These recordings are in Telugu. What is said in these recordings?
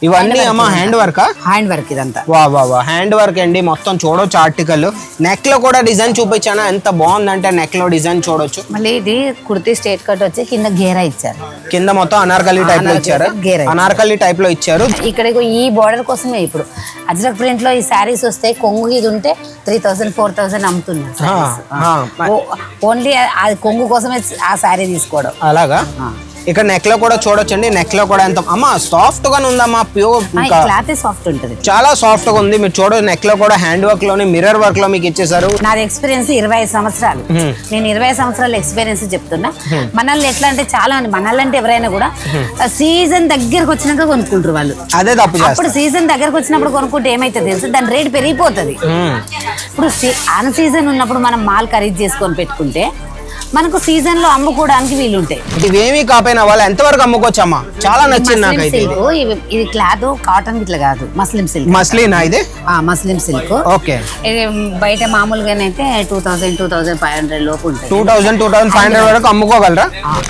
ఇవన్నీ అమ్మ హ్యాండ్ వర్క్ ఇదంతా వా వా వా హ్యాండ్ వర్క్ అండి. మొత్తం చూడొచ్చు ఆర్టికల్. నెక్ లో కూడా డిజైన్ చూపించాను, ఎంత బాగుందంటే నెక్ లో డిజైన్ చూడొచ్చు. మళ్ళీ ఇది కుర్తీ స్ట్రైట్ కట్ వచ్చి కింద గేరా ఇచ్చారు, కింద మొత్తం అనార్కలి టైప్ లో ఇచ్చారు, అనార్కలి టైప్ లో ఇచ్చారు. ఇక్కడ ఈ బోర్డర్ కోసమే ఇప్పుడు అజ్రక్ ప్రింట్ లో ఈ శారీస్ వస్తాయి. కొంగు ఇది ఉంటే 3000 4000 అమ్ముతున్నారు. ఓన్లీ అది కొంగు కోసమే ఆ శారీ తీసుకోవడం. అలాగా ఇక్కడ నెక్ లో కూడా చూడొచ్చండి. నెక్ లో కూడా ఎంత అమ్మా సాఫ్ట్ గా ఉందమ్మా, ప్యూర్ క్లాత్ సాఫ్ట్ ఉంటుంది, చాలా సాఫ్ట్ గా ఉంది. మీరు చూడొచ్చు నెక్ లో కూడా హ్యాండ్ వర్క్ లోని మిర్రర్ వర్క్ లో మీకు ఇచ్చేసారు. నాది ఎక్స్పీరియన్స్ 25 సంవత్సరాలు. నేను 20 సంవత్సరాల ఎక్స్పీరియన్స్ చెప్తున్నా. మనల్ని ఎట్లా అంటే చాలా మంది మనల్ని ఎవరైనా కూడా సీజన్ దగ్గరకు వచ్చినాక కొనుక్కుంటారు వాళ్ళు. అదే తప్పు. అప్పుడు సీజన్ దగ్గరకు వచ్చినప్పుడు కొనుక్కుంటే ఏమైతే తెలుసు, దాని రేట్ పెరిగిపోతుంది. ఇప్పుడు అన్ సీజన్ ఉన్నప్పుడు మనం మాల్ ఖరీదు చేసుకొని పెట్టుకుంటే మనకు సీజన్ లో అమ్ముకోవడానికి వీలుంటాయి. ఇవేమీ కాపోయినా వాళ్ళు ఎంతవరకు అమ్ముకోవచ్చమ్మా? చాలా నచ్చింది నాకైతే. ఇది క్లాత్ కాటన్ ఇట్లా కాదు, మస్లిం సిల్క్. మస్లిన్ ఇది మస్లిం సిల్క్. ఓకే. ఇది బయట మామూలుగానైతే 2000-2500 లోపు ఉంటుంది. 2000-2500 వరకు అమ్ముకోగలరా?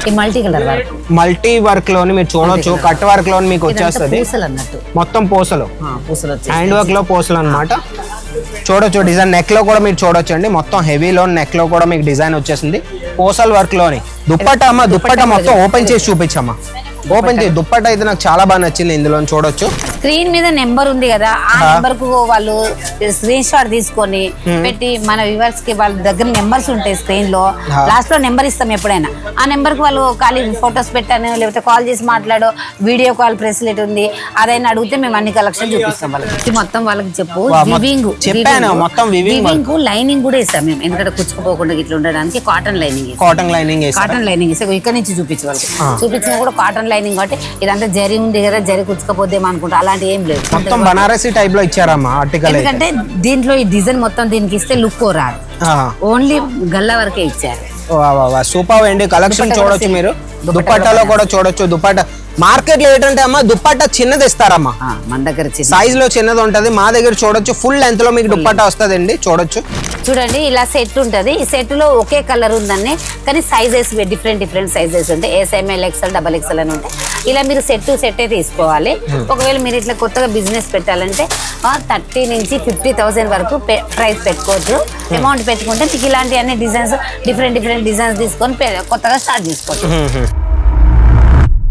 ఈ multi colour work, multi work లోని మీరు చూడొచ్చు. కట్ వర్క్ లోని మీకు వచ్చేస్తుంది అన్నట్టు, మొత్తం పూసలు వచ్చి హ్యాండ్ వర్క్ లో పూసలు అన్నమాట. చూడొచ్చు డిజైన్ నెక్ లో కూడా మీరు చూడొచ్చు అండి. మొత్తం హెవీ లో నెక్ లో కూడా మీకు డిజైన్ వచ్చేసింది పూసల్ వర్క్ లోని. దుప్పట్టా అమ్మా, దుప్పట్టా మొత్తం ఓపెన్ చేసి చూపించమ్మా. ఓపెన్ చేసి దుప్పట్టా అయితే నాకు చాలా బాగా నచ్చింది. ఇందులో చూడొచ్చు స్క్రీన్ మీద నెంబర్ ఉంది కదా, ఆ నెంబర్ కు వాళ్ళు స్క్రీన్ షాట్ తీసుకొని పెట్టి మన వ్యూవర్స్ కి వాళ్ళ దగ్గర నెంబర్స్ ఉంటాయి. స్క్రీన్ లో లాస్ట్ లో నెంబర్ ఇస్తాం ఎప్పుడైనా. ఆ నెంబర్ కు వాళ్ళు ఖాళీ ఫొటోస్ పెట్టాను, లేకపోతే కాల్ చేసి మాట్లాడో, వీడియో కాల్ ఫెసిలిటీ ఉంది, అదైనా అడిగితే మేము అన్ని కలెక్షన్ చూపిస్తాం వాళ్ళకి. మొత్తం వాళ్ళకి చెప్పు వివింగ్ చెప్పాను, మొత్తం వివింగ్ లైనింగ్ కూడా ఇస్తాం మేము, ఎందుకంటే కుచ్చుకుపోకుండా ఇట్లా ఉండడానికి కాటన్ లైనింగ్ ఇస్తాం. ఇక్కడ నుంచి చూపించే వాళ్ళకి చూపించినా కూడా కాటన్ లైనింగ్ కాబట్టి ఇదంతా జరి ఉంది కదా, జరి కుచ్చుకపోద్దేమో అనుకుంటా, అలాంటి ఏం లేదు. మొత్తం బనారసి టైప్ లో ఇచ్చారమ్మా ఆర్టికల్. ఎందుకంటే దీంట్లో ఈ డిజైన్ మొత్తం దీనికి ఇస్తే లుక్ రాదు, ఓన్లీ గల్లా వరకే ఇచ్చారు. సూపర్ అండి కలెక్షన్ చూడొచ్చు మీరు. దుప్పట్టాలో కూడా చూడొచ్చు. దుప్పట్టా మార్కెట్ లో ఏంటంటే అమ్మా దుప్పట్టా చిన్నది ఇస్తారమ్మా, మన దగ్గర సైజ్ లో చిన్నది ఉంటది. మా దగ్గర చూడొచ్చు ఫుల్ లెంత్ లో మీకు దుప్పట్టా వస్తుంది అండి. చూడొచ్చు చూడండి, ఇలా సెట్ ఉంటది. ఈ సెట్ లో ఒకే కలర్ ఉందని, కానీ సైజెస్ డిఫరెంట్ సైజెస్ ఉంటాయి. SML XL XXL అని ఉంటాయి. ఇలా మీరు సెట్ తీసుకోవాలి. ఒకవేళ మీరు ఇట్లా కొత్తగా బిజినెస్ పెట్టాలంటే 30 నుంచి 50,000 వరకు ప్రైస్ పెట్టుకోవచ్చు. అమౌంట్ పెట్టుకుంటే మీకు ఇలాంటి అన్ని డిజైన్స్ డిఫరెంట్ డిజైన్స్ తీసుకొని కొత్తగా స్టార్ట్ చేసుకోవచ్చు.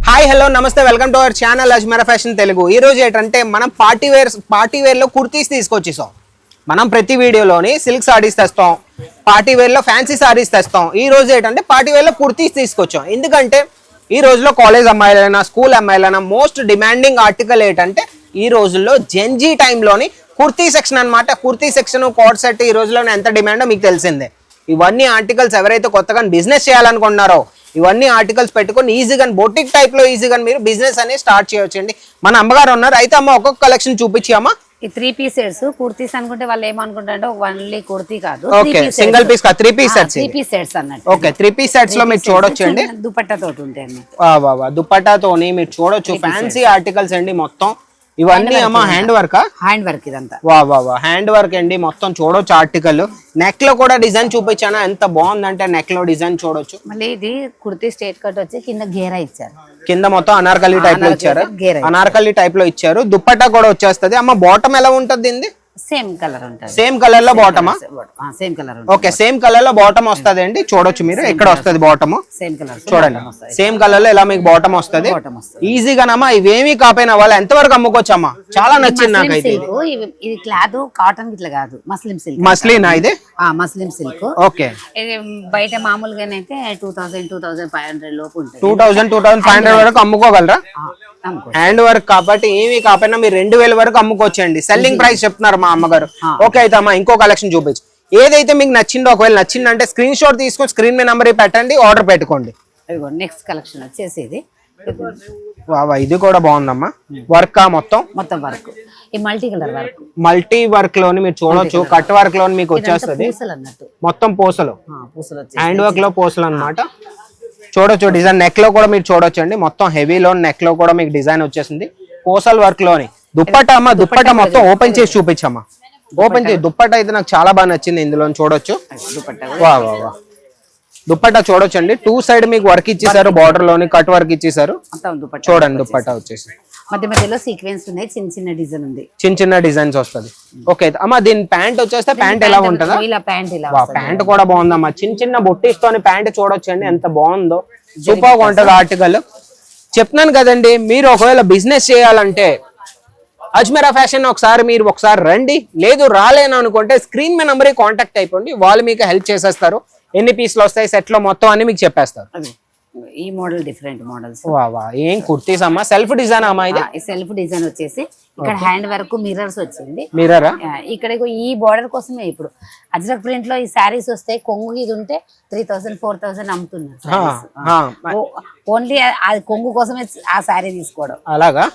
హాయ్ హలో నమస్తే, welcome to our channel Ajmeera fashion Telugu. ఈ రోజు ఏంటంటే మనం పార్టీ వేర్ లో కుర్తీస్ తీసుకొచ్చేసాం. మనం ప్రతి వీడియోలోని సిల్క్ సారీస్ తెస్తాం, పార్టీ వేర్ లో ఫ్యాన్సీ సారీస్ తెస్తాం. ఈ రోజు ఏంటంటే పార్టీ వేర్ లో కుర్తీస్ తీసుకొచ్చాం. ఎందుకంటే ఈ రోజులో కాలేజ్ అమ్మాయిలైనా స్కూల్ అమ్మాయిలైనా మోస్ట్ డిమాండింగ్ ఆర్టికల్ ఏంటంటే ఈ రోజుల్లో జెన్జీ టైంలోని కుర్తీ సెక్షన్ అనమాట. కుర్తీ సెక్షన్ కోట్ సెట్ ఈ రోజులోనే ఎంత డిమాండో మీకు తెలిసిందే. ఇవన్నీ ఆర్టికల్స్ ఎవరైతే కొత్తగా బిజినెస్ చేయాలనుకుంటున్నారో ఇవన్నీ ఆర్టికల్స్ పెట్టుకొని ఈజీగా బొటిక్ టైప్ లో ఈజీగా మీరు బిజినెస్ అనేది స్టార్ట్ చేయొచ్చండి. మన అమ్మగారు ఉన్నారు, అయితే అమ్మ ఒక్కొక్క కలెక్షన్ చూపించి అమ్మా. ఈ 3 పీస్ సెట్స్ కుర్తీస్ అనుకుంటే వాళ్ళు ఏమనుకుంటారంటే ఓన్లీ కుర్తీ కాదు, సింగిల్ పీస్ కాదు, 3 పీస్ సెట్స్ అన్నట్టు. ఓకే, 3 పీస్ సెట్స్ లో మీరు చూడొచ్చు అండి. దుపట్టా తోటి ఉంటాయి, దుపట్టాతోని మీరు చూడొచ్చు. ఫ్యాన్సీ ఆర్టికల్స్ అండి మొత్తం. ఇవన్నీ అమ్మా హ్యాండ్ వర్క్ ఇదంతా హ్యాండ్ వర్క్ అండి మొత్తం. చూడొచ్చు ఆర్టికల్. నెక్ లో కూడా డిజైన్ చూపించాను, ఎంత బాగుందంటే నెక్ లో డిజైన్ చూడొచ్చు. మళ్ళీ ఇది కుర్తీ స్ట్రైట్ కట్ వచ్చి కింద గేరా ఇచ్చారు, కింద మొత్తం అనార్కలి టైప్ లో ఇచ్చారు. అనార్కలి టైప్ లో ఇచ్చారు. దుప్పట్టా కూడా వచ్చేస్తుంది. అమ్మ బాటమ్ ఎలా ఉంటుంది? సేమ్ కలర్ ఉంటుంది. సేమ్ కలర్ లో బాటమా? Same colour. Okay, same colour లో బాటమ్ వస్తుంది అండి. చూడొచ్చు మీరు ఎక్కడ వస్తుంది బాటమ్. సేమ్ కలర్ చూడండి, సేమ్ కలర్ లో ఇలా మీకు బాటమ్ వస్తుంది ఈజీగానమ్మా. ఇవేమీ కాపోయినా వాళ్ళు ఎంతవరకు అమ్ముకోవచ్చు అమ్మా? చాలా నచ్చింది నాకైతే. ఇది క్లాత్ కాటన్ ఇట్లా కాదు, మస్లిం సిల్క్. మస్లిన్ ఇది మస్లిం సిల్క్. ఓకే. బయట మామూలుగానైతే 2000-2500 లోపు ఉంటుంది. 2000-2500 వరకు అమ్ముకోగలరా? హ్యాండ్ వర్క్ కాబట్టి ఏమీ కాకపోయినా మీరు 2000 వరకు అమ్ముకోవచ్చండి. సెల్లింగ్ ప్రైస్ చెప్తున్నారు మా అమ్మగారు. ఓకే, అయితే అమ్మా ఇంకో కలెక్షన్ చూపించు. ఏదైతే మీకు నచ్చిందో, ఒకవేళ నచ్చిందంటే స్క్రీన్ షాట్ తీసుకొని స్క్రీన్ మీద నెంబర్ పెట్టండి, ఆర్డర్ పెట్టుకోండి. నెక్స్ట్ కలెక్షన్ వచ్చేసి ఇది కూడా బాగుందమ్మా. వర్క్ మొత్తం వర్క్. ఈ మల్టీ వర్క్ లోని మీరు చూడొచ్చు. కట్ వర్క్ లోని మీకు వచ్చేస్తుంది మొత్తం పూసలు. హ్యాండ్ వర్క్ లో పూసలు అన్నమాట. చూడొచ్చు డిజైన్ నెక్ లో కూడా మీరు చూడొచ్చు అండి. మొత్తం హెవీ లో నెక్ లో కూడా మీకు డిజైన్ వచ్చేసింది పూసల్ వర్క్ లోని. దుప్పట్టా అమ్మా, దుప్పట్టా మొత్తం ఓపెన్ చేసి చూపించమ్మా. ఓపెన్ చేసి దుప్పట్టా అయితే నాకు చాలా బాగా నచ్చింది. ఇందులో చూడొచ్చు. దుప్పట్టా చూడొచ్చు అండి. 2 సైడ్ మీకు వర్క్ ఇచ్చేసారు, బార్డర్ లోని కట్ వర్క్ ఇచ్చేసారు. చూడండి దుప్పట్టా వచ్చేసి మధ్య మధ్యలో సీక్వెన్స్ ఉన్నాయి, చిన్న చిన్న డిజైన్ ఉంది, చిన్న చిన్న డిజైన్స్ వస్తుంది. ఓకే అమ్మా, దీని ప్యాంట్ వచ్చేస్తే ప్యాంట్ ఎలా ఉంటుందా? ఇలా ప్యాంట్ ఇలా ప్యాంట్ కూడా బాగుందమ్మా, చిన్న చిన్న బొట్టిస్తోని ప్యాంట్ చూడొచ్చండి ఎంత బాగుందో, సూపర్ గా ఉంటది ఆర్టికల్. చెప్తున్నాను కదండి, మీరు ఒకవేళ బిజినెస్ చేయాలంటే అజ్మీరా ఫ్యాషన్ మీరు ఒకసారి రండి, లేదు రాలేను అనుకుంటే స్క్రీన్ మీద నంబర్ కాంటాక్ట్ అయిపోండి, వాళ్ళు మీకు హెల్ప్ చేసేస్తారు. ఎన్ని పీసులు వస్తాయి సెట్ లో మొత్తం అని మీకు చెప్పేస్తారు. ఈ మోడల్ డిఫరెంట్ మోడల్స్. ఏం కుర్తీస్ అమ్మా, సెల్ఫ్ డిజైన్ అమ్మా ఇది? సెల్ఫ్ డిజైన్ వచ్చేసి ఇక్కడ హ్యాండ్ వర్క్ మిర్రర్స్ వచ్చింది. మిర్రరా? ఇక్కడ ఈ బార్డర్ కోసమే ఇప్పుడు అజ్రక్ ప్రింట్ లో ఈ శారీస్ వస్తాయి, కొంగు ఇది ఉంటే 3000 4000 అమ్ముతున్నారు. ఓన్లీ అది కొంగు కోసమే ఆ శారీ తీసుకోవడం. అలాగా?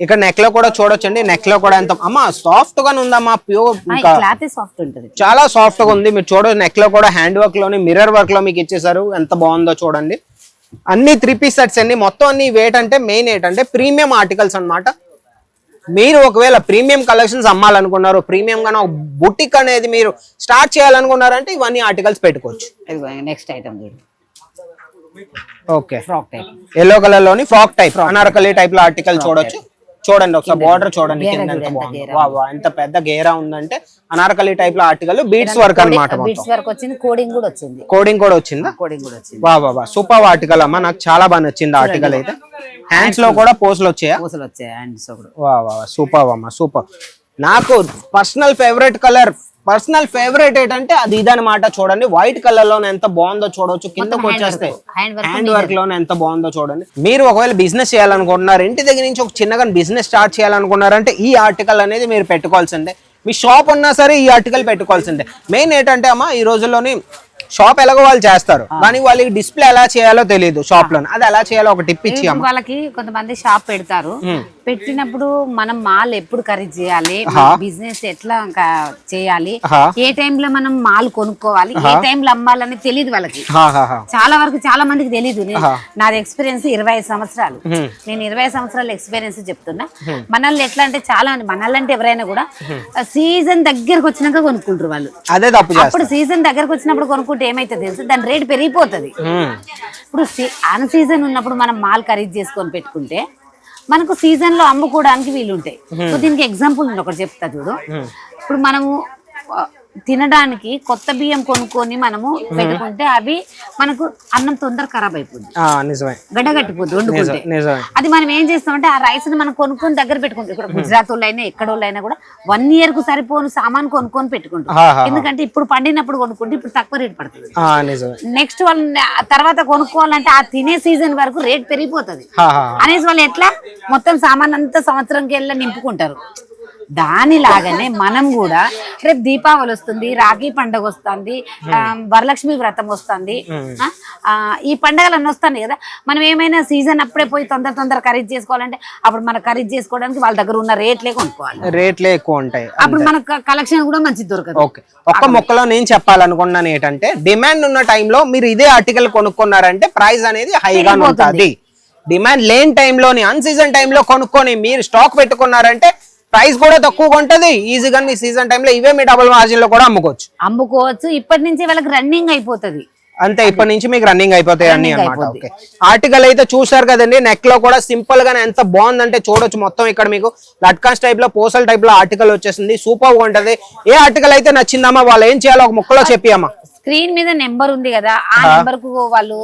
ఇక్కడ నెక్ లో కూడా చూడొచ్చండి, నెక్ లో కూడా ఎంత అమ్మా సాఫ్ట్ గానే ఉందమ్మా, ప్యూర్ క్లాత్ సాఫ్ట్ ఉంటుంది, చాలా సాఫ్ట్ గా ఉంది. మీరు చూడొచ్చు నెక్ లో కూడా హ్యాండ్ వర్క్ లోని మిర్రర్ వర్క్ లో మీకు ఇచ్చేసారు, ఎంత బాగుందో చూడండి. అన్ని 3 పీస్ సెట్స్ అండి, మొత్తం అన్ని మెయిన్ ఏంటంటే ప్రీమియం ఆర్టికల్స్ అన్నమాట. మీరు ఒకవేళ ప్రీమియం కలెక్షన్స్ అమ్మాలనుకున్నారు, ప్రీమియం గానే ఒక బుటిక్ అనేది మీరు స్టార్ట్ చేయాలనుకున్నారంటే ఇవన్నీ ఆర్టికల్స్ పెట్టుకోవచ్చు. నెక్స్ట్ ఐటమ్ చూడండి, okay frock type, yellow colour లోని ఫ్రాక్ టైప్ అనార్కలి టైప్ లో ఆర్టికల్ చూడొచ్చు. చూడండి ఒకసారి బార్డర్ చూడండి కింద ఎంత బాగుంది, ఎంత పెద్ద గేరా ఉందంటే అనార్కలి టైప్ లో ఆర్టికల్ బీడ్స్ వర్క్ అన్నమాట. బీడ్స్ వర్క్ వచ్చింది, కోడింగ్ కూడా వచ్చింది. కోడింగ్ కూడా వచ్చిందా? కోడింగ్ కూడా వచ్చింది. వా సూపర్ ఆర్టికల్ అమ్మా, నాకు చాలా బాగా నచ్చింది ఆర్టికల్ అయితే. హ్యాండ్స్ లో కూడా పోస్టులు వచ్చాయా? పూసలు వచ్చాయి హ్యాండ్స్ కూడా. వా సూపర్ అమ్మా, సూపర్. నాకు పర్సనల్ ఫేవరెట్ ఏంటంటే అది ఇదనమాట. చూడండి వైట్ కలర్ లోనే ఎంత బాగుందో చూడొచ్చు, కిందకు వచ్చేస్తే హ్యాండ్ వర్క్ లోనే ఎంత బాగుందో చూడండి. మీరు ఒకవేళ బిజినెస్ చేయాలనుకుంటున్నారు, ఇంటి దగ్గర నుంచి ఒక చిన్నగా బిజినెస్ స్టార్ట్ చేయాలనుకున్నారంటే ఈ ఆర్టికల్ అనేది మీరు పెట్టుకోవాల్సిందే. మీ షాప్ ఉన్నా సరే ఈ ఆర్టికల్ పెట్టుకోవాల్సిందే. మెయిన్ ఏంటంటే అమ్మా, ఈ రోజుల్లోని షాప్ ఎలాగో వాళ్ళు చేస్తారు, కానీ వాళ్ళకి డిస్ప్లే ఎలా చేయాలో తెలియదు షాప్ లో. అది ఎలా చేయాలో ఒక టిప్ ఇచ్చి వాళ్ళకి కొంతమంది షాప్ పెడతారు, పెట్టినప్పుడు మనం మాల్ ఎప్పుడు ఖరీదు చేయాలి, బిజినెస్ ఎట్లా చేయాలి, ఏ టైంలో మనం మాల్ కొనుక్కోవాలి, ఏ టైంలో అమ్మాలని తెలియదు వాళ్ళకి. చాలా వరకు చాలా మందికి తెలియదు. నాది ఎక్స్పీరియన్స్ 25 సంవత్సరాలు. నేను 25 సంవత్సరాల ఎక్స్పీరియన్స్ చెప్తున్నా. మనల్ని ఎట్లా అంటే చాలా మనల్ని ఎవరైనా కూడా సీజన్ దగ్గరకు వచ్చినాక కొనుక్కుంటారు వాళ్ళు. అదే తప్పు. అప్పుడు సీజన్ దగ్గరకు వచ్చినప్పుడు కొనుక్కుంటే ఏమైతే తెలుసు, దాని రేట్ పెరిగిపోతుంది. ఇప్పుడు అన్ సీజన్ ఉన్నప్పుడు మనం మాల్ ఖరీదు చేసుకొని పెట్టుకుంటే మనకు సీజన్ లో అమ్ముకోవడానికి వీలుంటాయి. సో దీనికి ఎగ్జాంపుల్ నేను ఒకటి చెప్తా చూడు. ఇప్పుడు మనము తినడానికి కొత్త బియ్యం కొనుక్కొని మనము పెట్టుకుంటే అవి మనకు అన్నం తొందర ఖరాబ్ అయిపోద్ది, గడ్డగట్టిపోద్ది వండుకుంటే. అది మనం ఏం చేస్తామంటే ఆ రైస్ ని మనం కొనుక్కొని దగ్గర పెట్టుకుంటాం. ఇక్కడ గుజరాత్ వాళ్ళు అయినా ఎక్కడోళ్ళైనా కూడా 1 year కు సరిపోను సామాన్ కొనుక్కొని పెట్టుకుంటాం. ఎందుకంటే ఇప్పుడు పండినప్పుడు కొనుక్కుంటే ఇప్పుడు తక్కువ రేట్ పడుతుంది. నెక్స్ట్ వాళ్ళు తర్వాత కొనుక్కోవాలంటే ఆ తినే సీజన్ వరకు రేట్ పెరిగిపోతుంది అనేసి వాళ్ళు ఎట్లా మొత్తం సామాన్ అంతా సంవత్సరంకి వెళ్ళి నింపుకుంటారు. దానిలాగానే మనం కూడా రేపు దీపావళి వస్తుంది, రాఖీ పండుగ వస్తుంది, వరలక్ష్మి వ్రతం వస్తుంది, ఈ పండుగలన్నీ వస్తాయి కదా. మనం ఏమైనా సీజన్ అప్పుడే పోయి తొందర ఖరీదు చేసుకోవాలంటే అప్పుడు మనం ఖరీదు చేసుకోవడానికి వాళ్ళ దగ్గర ఉన్న రేట్లే కొనుక్కోవాలి. రేట్లే ఎక్కువ ఉంటాయి, అప్పుడు మనకు కలెక్షన్ కూడా మంచిది దొరకదు. ఒక్క మొక్కలో నేను చెప్పాలనుకున్నాను ఏంటంటే, డిమాండ్ ఉన్న టైంలో మీరు ఇదే ఆర్టికల్ కొనుక్కున్నారంటే ప్రైస్ అనేది హైగా ఉంటుంది. డిమాండ్ లేని టైంలోని అన్ సీజన్ టైంలో కొనుక్కొని మీరు స్టాక్ పెట్టుకున్నారంటే ప్రైస్ కూడా తక్కువగా ఉంటది. ఈజీగా మీ సీజన్ టైంలో ఇవే మీ డబుల్ మార్జిన్ లో కూడా అమ్ముకోవచ్చు. ఇప్పటి నుంచి వాళ్ళకి రన్నింగ్ అయిపోతుంది అంతే, ఇప్పటి నుంచి మీకు రన్నింగ్ అయిపోతాయి అన్ని అన్నమాట. ఓకే, ఆర్టికల్ అయితే చూసారు కదండి. నెక్ లో కూడా సింపుల్ గానే ఎంత బాగుందంటే చూడొచ్చు. మొత్తం ఇక్కడ మీకు లట్కాన్స్ టైప్ లో పోసల్ టైప్ లో ఆర్టికల్ వచ్చేసింది, సూపర్ గా ఉంటది. ఏ ఆర్టికల్ అయితే నచ్చిందమ్మా, వాళ్ళు ఏం చేయాలో ఒక ముక్కలో చెప్పి అమ్మా. స్క్రీన్ మీద నెంబర్ ఉంది కదా, ఆ నెంబర్ కు వాళ్ళు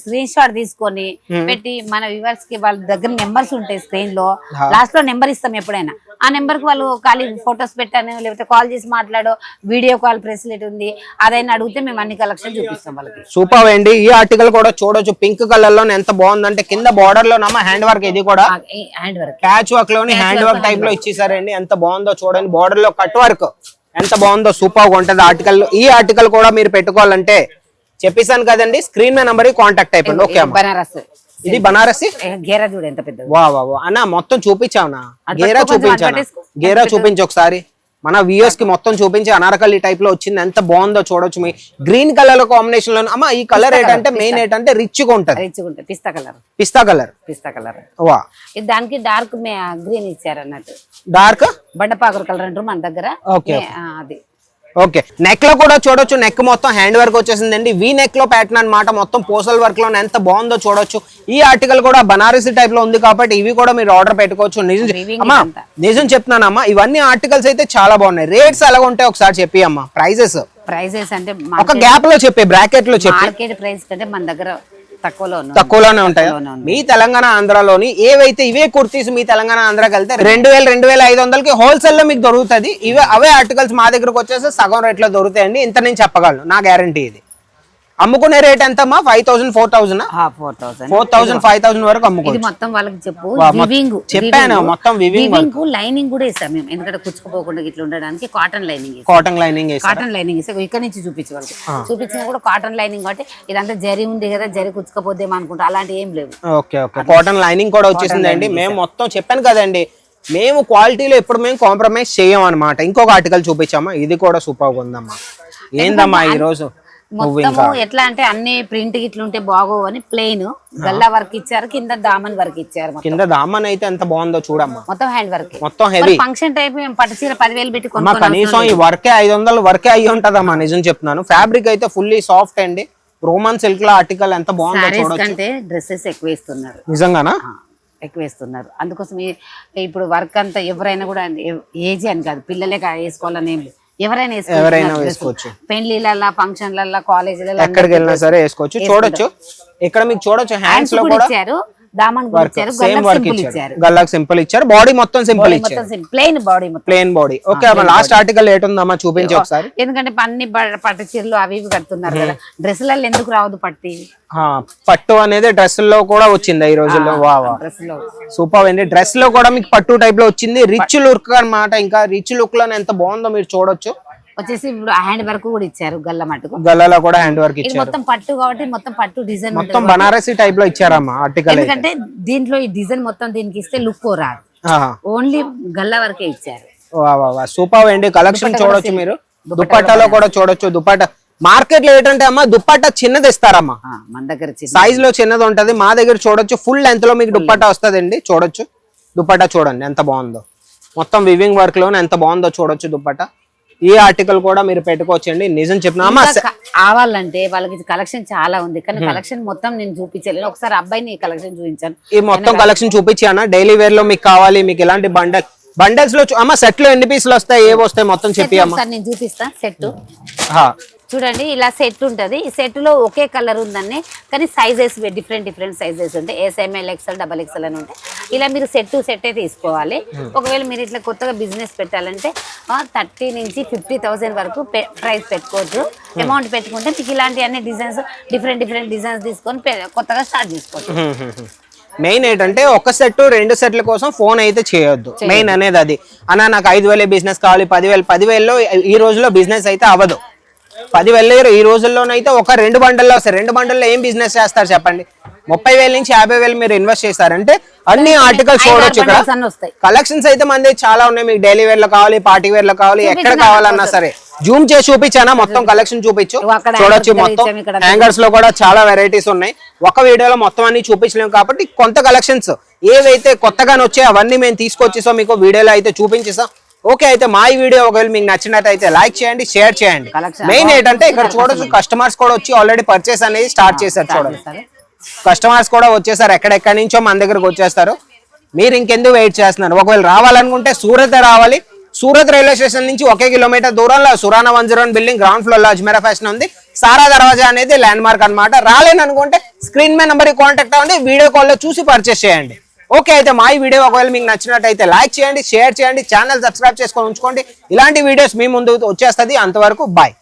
స్క్రీన్ షాట్ తీసుకొని పెట్టి మన వ్యూవర్స్ కి వాళ్ళ దగ్గర నెంబర్స్ ఉంటాయి స్క్రీన్ లో, లాస్ట్ లో నెంబర్ ఇస్తాం ఎప్పుడైనా. ఆ నెంబర్ కు వాళ్ళు ఖాళీ ఫొటోస్ పెట్టాను, లేకపోతే కాల్ చేసి మాట్లాడో, వీడియో కాల్ ఫెసిలిటీ ఉంది, అదైనా అడిగితే మేము అన్ని కలెక్షన్ చూపిస్తాం వాళ్ళకి. సూపర్ అండి. ఈ ఆర్టికల్ కూడా చూడొచ్చు, పింక్ కలర్ లో ఎంత బాగుందంటే కింద బార్డర్ లో నమ్మ హ్యాండ్ వర్క్, ఇది కూడా హ్యాండ్ వర్క్, క్యాచ్ వర్క్ లోని హ్యాండ్ వర్క్ టైప్ లో ఇచ్చేసారండి. ఎంత బాగుందో చూడండి, బార్డర్ లో కట్ వర్క్ ఎంత బాగుందో, సూపర్ గా ఉంటది ఆర్టికల్. ఈ ఆర్టికల్ కూడా మీరు పెట్టుకోవాలంటే చెప్పేసాను కదండి, స్క్రీన్ మీద నంబర్ కాంటాక్ట్ అయిపోయింది. ఓకే, బనారస్ ఇది బనారసి గేరా చూడు ఎంత పెద్ద. వా అన్న మొత్తం చూపించావునా? గేరా చూపించు ఒకసారి మన వ్యూయర్స్ కి మొత్తం చూపించి. అనార్కలి టైప్ లో వచ్చింది, ఎంత బాగుందో చూడొచ్చు. మీ గ్రీన్ కలర్ కాంబినేషన్ లో అమ్మా. ఈ కలర్ ఏంటంటే మెయిన్ ఏంటంటే రిచ్ గా ఉంటది, పిస్తా కలర్. వా, దానికి డార్క్ గ్రీన్ ఇచ్చారు అన్నట్టు, డార్క్ బండపాకురు కలర్ అంటారు మన దగ్గర. ఓకే, అది ఓకే, నెక్ లో కూడా చూడొచ్చు. నెక్ మొత్తం హ్యాండ్ వర్క్ వచ్చేసిందండి. వి నెక్ లో ప్యాటర్న్ అన్నమాట. మొత్తం పోసల్ వర్క్ లో ఎంత బాగుందో చూడొచ్చు. ఈ ఆర్టికల్ కూడా బనారసి టైప్ లో ఉంది కాబట్టి ఇవి కూడా మీరు ఆర్డర్ పెట్టుకోవచ్చు. అమ్మా నిజం చెప్తున్నానమ్మా, ఇవన్నీ ఆర్టికల్స్ అయితే చాలా బాగున్నాయి. రేట్స్ ఎలా ఉంటాయి ఒకసారి చెప్పి అమ్మా. ప్రైజెస్ అంటే ఒక గ్యాప్ లో చెప్పే, బ్రాకెట్ లో చెప్పే. మార్కెట్ ప్రైస్ కంటే మన దగ్గర తక్కువలోనే ఉంటాయి. మీ తెలంగాణ ఆంధ్రాలోని ఏవైతే ఇవే కుర్తీస్ మీ తెలంగాణ ఆంధ్రాకి వెళ్తే 2,000-2,500కి హోల్సేల్ లో మీకు దొరుకుతుంది. అవే ఆర్టికల్స్ మా దగ్గరకు వచ్చేసి సగం రేట్ లో దొరుకుతాయండి. ఇంత నేను చెప్పగలను, నా గ్యారంటీ ఇది. అమ్ముకునే రేట్ ఎంతమ్మా? 5,000, 4,000, 4,000, 5,000 వరకు అమ్ముకోవచ్చు. మొత్తం వాళ్ళకి చెప్పు. చెప్పాను మొత్తం వివింగ్ లైనింగ్ కూడా ఇస్తాం మేము, ఎందుకంటే కుచ్చుకుపోకుండా ఇట్లా ఉండడానికి కాటన్ లైనింగ్ ఇక్కడ నుంచి చూపించే వాళ్ళకి చూపించిన కూడా కాటన్ లైనింగ్ కాబట్టి ఇదంతా జరి ఉంది కదా, జరి కుచ్చుకపోద్దేమో అనుకుంటా, అలాంటి ఏం లేవు. ఓకే, కాటన్ లైనింగ్ కూడా వచ్చేసిందండి. మేము మొత్తం చెప్పాను కదండి, మేము క్వాలిటీలో ఎప్పుడు మేము కాంప్రమైజ్ చేయం అనమాట. ఇంకొక ఆర్టికల్ చూపించామా, ఇది కూడా సూపర్ గా ఉందమ్మా. ఏందమ్మా ఈ రోజు మొత్తము ఎట్లా అంటే అన్ని ప్రింట్ ఇట్లా ఉంటే బాగోవు అని ప్లెయిన్ గల్లా వర్క్ ఇచ్చారు, కింద దామన్ వర్క్ ఇచ్చారు. కింద దామన్ అయితే ఎంత బాగుందో చూడమ్మా. మొత్తం హ్యాండ్ వర్క్, మొత్తం హెవీ ఫంక్షన్ టైప్. పట్టు చీర 10,000 పెట్టి కనీసం ఈ వర్కే 500 వర్కే అయ్యి ఉంటదమ్మా. నిజం చెప్తున్నాను. ఫ్యాబ్రిక్ అయితే ఫుల్లీ సాఫ్ట్ అండి. రోమన్ సిల్క్ లో ఆర్టికల్ ఎంత బాగుందో చూడొచ్చు. డ్రెస్సెస్ ఎక్కువ ఇస్తున్నారు. నిజంగానా? ఎక్కువ వేస్తున్నారు. అందుకోసం ఇప్పుడు వర్క్ అంతా ఎవరైనా కూడా ఏజ్ అని కాదు, పిల్లలే వేసుకోవాలని ఏం లేదు, ఎవరైనా వేసుకోవచ్చు. పెళ్లిళ్ళ, ఫంక్షన్ల, కాలేజీలలో ఎక్కడికి వెళ్ళినా సరే వేసుకోవచ్చు. చూడొచ్చు ఇక్కడ మీకు చూడొచ్చు హ్యాండ్స్ లో కూడా దామన్ ఇచ్చారు, గల్లాకి సింపుల్ ఇచ్చారు. బాడీ మొత్తం సింపుల్ ఇచ్చారు, plain body. Okay, last article ఏటుందమ్మా చూపించి ఒకసారి. ఎందుకంటే అన్ని పట్టు చీరలు అవి ఇవి కడుతున్నారు కదా, డ్రెస్సులలో ఎందుకు రావద్దు పట్టి? పట్టు అనేది డ్రెస్ లో కూడా వచ్చింది ఈ రోజుల్లో. సూపర్ అండి. డ్రెస్ లో కూడా మీకు పట్టు టైప్ లో వచ్చింది. రిచ్ లుక్ అన్నమాట. ఇంకా రిచ్ లుక్ లో ఎంత బాగుందో మీరు చూడొచ్చు. వచ్చేసి ఇప్పుడు హ్యాండ్ వర్క్ కూడా ఇచ్చారు, గల్ల మట్టుకు గల్లలో కూడా హ్యాండ్ వర్క్ ఇచ్చారు. మొత్తం పట్టు కాబట్టి మొత్తం పట్టు డిజైన్ మొత్తం బనారసి టైప్ లో ఇచ్చారమ్మా ఆర్టికల్. ఎందుకంటే దీంట్లో ఈ డిజైన్ మొత్తం దీనికి ఇస్తే లుక్ రాదు, ఓన్లీ గల్ల వరకే ఇచ్చారు. సూపర్ అండి. కలెక్షన్ చూడొచ్చు మీరు. దుపట్టాలో కూడా చూడొచ్చు. దుపట్టా మార్కెట్ లో ఏంటంటే అమ్మా దుపట్టా చిన్నది ఇస్తారమ్మా, మన దగ్గర సైజ్ లో చిన్నది ఉంటది. మా దగ్గర చూడొచ్చు ఫుల్ లెంత్ లో మీకు దుపట్టా వస్తుందండి. చూడొచ్చు దుపట్టా, చూడండి ఎంత బాగుందో. మొత్తం వివింగ్ వర్క్ లోనే ఎంత బాగుందో చూడొచ్చు దుపట్టా. ఈ ఆర్టికల్ కూడా మీరు పెట్టుకోవచ్చండి. నిజం చెప్పినా కావాలంటే వాళ్ళకి కలెక్షన్ చాలా ఉంది, కానీ కలెక్షన్ మొత్తం నేను చూపించలేను. ఒకసారి అబ్బాయిని కలెక్షన్ చూపించాను, ఈ మొత్తం కలెక్షన్ చూపించాను. డైలీ వేర్ లో మీకు కావాలి, మీకు ఇలాంటి బండల్స్ లో అమ్మ సెట్ లో ఎన్ని పీసులు వస్తాయి, ఏవి వస్తాయి మొత్తం చెప్పి అమ్మ. నేను చూపిస్తా. సెట్ చూడండి, ఇలా సెట్ ఉంటది. ఈ సెట్ లో ఒకే కలర్ ఉందండి, కానీ సైజెస్ డిఫరెంట్ సైజెస్ ఉంటాయి. SML, XL, XXL అని ఉంటాయి. ఇలా మీరు సెట్ తీసుకోవాలి. ఒకవేళ మీరు ఇట్లా కొత్తగా బిజినెస్ పెట్టాలంటే 30 నుంచి 50,000 వరకు ప్రైస్ పెట్టుకోవచ్చు. అమౌంట్ పెట్టుకుంటే మీకు ఇలాంటి అన్ని డిజైన్స్ డిఫరెంట్ డిజైన్స్ తీసుకొని కొత్తగా స్టార్ట్ చేసుకోవచ్చు. మెయిన్ ఏంటంటే ఒక సెట్ 2 సెట్ల కోసం ఫోన్ అయితే చేయొద్దు. మెయిన్ అనేది అది. అన్న నాకు 5,000 బిజినెస్ కావాలి, 10,000లో ఈ రోజులో బిజినెస్ అయితే అవ్వదు. 10,000 ఈ రోజుల్లోనైతే ఒక 2 బండల్లో వస్తాయి. 2 బండల్లో ఏం బిజినెస్ చేస్తారు చెప్పండి? 30,000 నుంచి 50,000 మీరు ఇన్వెస్ట్ చేస్తారంటే అన్ని ఆర్టికల్స్ చూడొచ్చు. ఇక్కడ కలెక్షన్స్ అయితే మంది చాలా ఉన్నాయి. మీకు డైలీ వేర్ లో కావాలి, పార్టీ వేర్ లో కావాలి, ఎక్కడ కావాలన్నా సరే జూమ్ చేసి చూపించానా మొత్తం కలెక్షన్ చూపించు. చూడొచ్చు మొత్తం హ్యాంగర్స్ లో కూడా చాలా వెరైటీస్ ఉన్నాయి. ఒక వీడియోలో మొత్తం అన్ని చూపించలేము కాబట్టి కొంత కలెక్షన్స్ ఏవైతే కొత్తగానే వచ్చాయి అవన్నీ మేము తీసుకొచ్చేసాం, మీకు వీడియోలో అయితే చూపించేసాం. ఓకే, అయితే మా ఈ వీడియో ఒకవేళ మీకు నచ్చినట్టయితే లైక్ చేయండి, షేర్ చేయండి. మెయిన్ ఏంటంటే ఇక్కడ చూడొచ్చు కస్టమర్స్ కూడా వచ్చి ఆల్రెడీ పర్చేస్ అనేది స్టార్ట్ చేశారు. చూడండి కస్టమర్స్ కూడా వచ్చేసారు, ఎక్కడెక్కడి నుంచో మన దగ్గరకు వచ్చేస్తారు. మీరు ఇంకెందుకు వెయిట్ చేస్తున్నారు? ఒకవేళ రావాలనుకుంటే సూరత్ రావాలి. సూరత్ రైల్వే స్టేషన్ నుంచి 1 కిలోమీటర్ దూరంలో సురానా 101 బిల్డింగ్ గ్రౌండ్ ఫ్లోర్ లో అజ్మీరా ఫ్యాషన్ ఉంది. సారా దర్వాజా అనేది ల్యాండ్ మార్క్ అనమాట. రాలేననుకుంటే స్క్రీన్ మీద నెంబర్ కాంటాక్ట్ అవ్వండి, వీడియో కాల్ లో చూసి పర్చేస్ చేయండి. ఓకే, అయితే మా ఈ వీడియో ఒకవేళ మీకు నచ్చినట్టయితే లైక్ చేయండి, షేర్ చేయండి, ఛానల్ సబ్స్క్రైబ్ చేసుకొని ఉంచుకోండి. ఇలాంటి వీడియోస్ మీ ముందు వచ్చేస్తుంది. అంతవరకు బాయ్.